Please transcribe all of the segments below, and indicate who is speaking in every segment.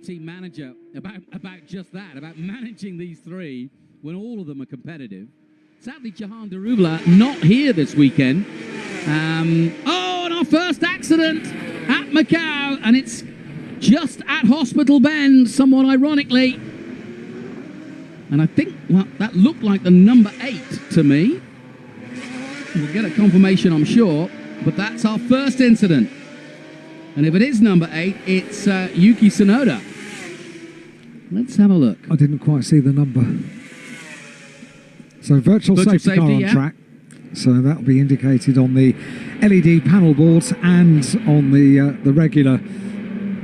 Speaker 1: team manager about just that, about managing these three when all of them are competitive. Sadly, Jahan Darubla not here this weekend. Oh, and our first accident at Macau, and it's just at Hospital Bend, somewhat ironically. And I think, well, that looked like the number 8 to me. We'll get a confirmation, I'm sure, but that's our first incident. And if it is number 8, it's Yuki Tsunoda. Let's have a look.
Speaker 2: I didn't quite see the number. So virtual safety car on track. So that'll be indicated on the LED panel boards and on the regular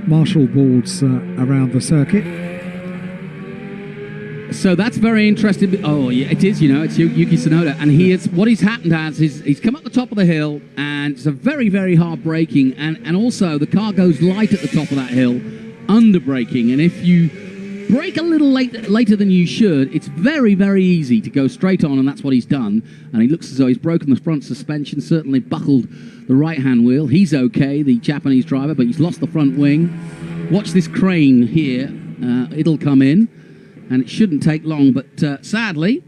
Speaker 2: marshal boards around the circuit.
Speaker 1: So that's very interesting. Oh, yeah, it is, you know, it's Yuki Tsunoda. And what he's happened as is he's come up the top of the hill, and it's a very, very hard braking. And also the car goes light at the top of that hill, under braking. And if you brake a little later than you should, it's very, very easy to go straight on, and that's what he's done. And he looks as though he's broken the front suspension, certainly buckled the right-hand wheel. He's okay, the Japanese driver, but he's lost the front wing. Watch this crane here. It'll come in. And it shouldn't take long, but sadly,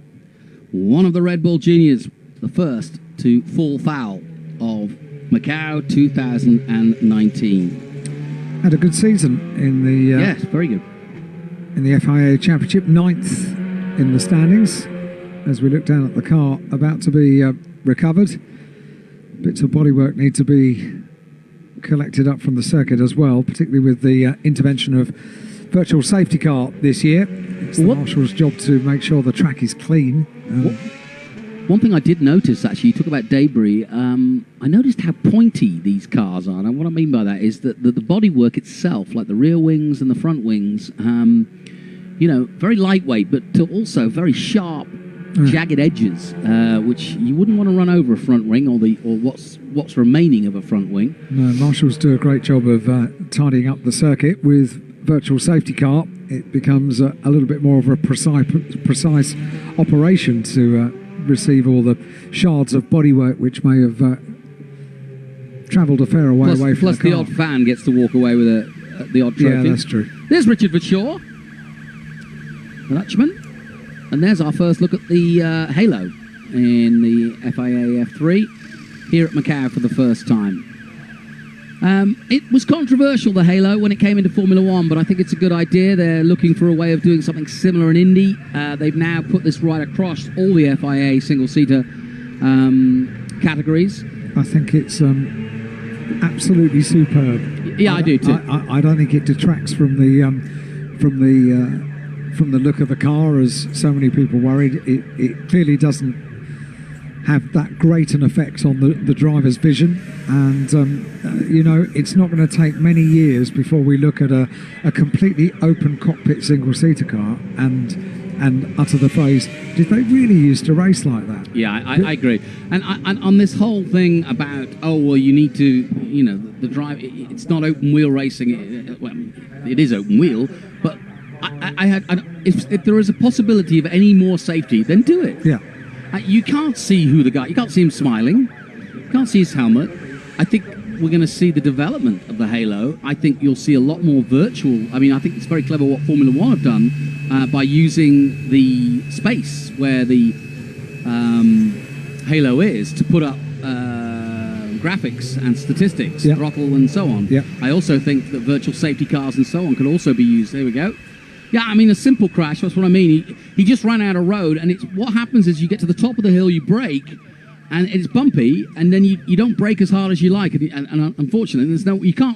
Speaker 1: one of the Red Bull juniors, the first to fall foul of Macau 2019.
Speaker 2: Had a good season in the
Speaker 1: yes, very good
Speaker 2: in the FIA Championship, 9th in the standings. As we look down at the car, about to be recovered. Bits of bodywork need to be collected up from the circuit as well, particularly with the intervention of virtual safety car this year. It's the marshal's job to make sure the track is clean.
Speaker 1: One thing I did notice, actually, you talk about debris, I noticed how pointy these cars are. And what I mean by that is that the bodywork itself, like the rear wings and the front wings, you know, very lightweight, but also very sharp, jagged edges, which you wouldn't want to run over a front wing or what's remaining of a front wing. No,
Speaker 2: marshals do a great job of tidying up the circuit with virtual safety car. It becomes a little bit more of a precise operation to receive all the shards of bodywork which may have travelled a fair way away from the car.
Speaker 1: Plus the odd fan gets to walk away with the odd trophy.
Speaker 2: Yeah, that's true.
Speaker 1: There's Richard Vachaw, the Dutchman. And there's our first look at the halo in the FIA F3 here at Macau for the first time. It was controversial, the halo, when it came into Formula One, but I think it's a good idea. They're looking for a way of doing something similar in Indy. They've now put this right across all the FIA single-seater categories.
Speaker 2: I think it's absolutely superb.
Speaker 1: Yeah, I do too.
Speaker 2: I don't think it detracts from the look of the car, as so many people worried. It clearly doesn't have that great an effect on the driver's vision, and you know, it's not going to take many years before we look at a completely open cockpit single-seater car and utter the phrase, did they really used to race like that?
Speaker 1: Yeah, I agree. And on this whole thing about, oh, well, you need to, you know, the drive, it's not open wheel racing. Well, it is open wheel, but if there is a possibility of any more safety, then do it.
Speaker 2: Yeah.
Speaker 1: You can't see you can't see him smiling, you can't see his helmet. I think we're going to see the development of the halo. I think you'll see a lot more virtual. I mean, I think it's very clever what Formula One have done by using the space where the halo is to put up graphics and statistics, throttle and so on. I also think that virtual safety cars and so on could also be used. There we go. Yeah, I mean, a simple crash, that's what I mean. He just ran out of road, and what happens is you get to the top of the hill, you brake, and it's bumpy, and then you don't brake as hard as you like, and unfortunately, you can't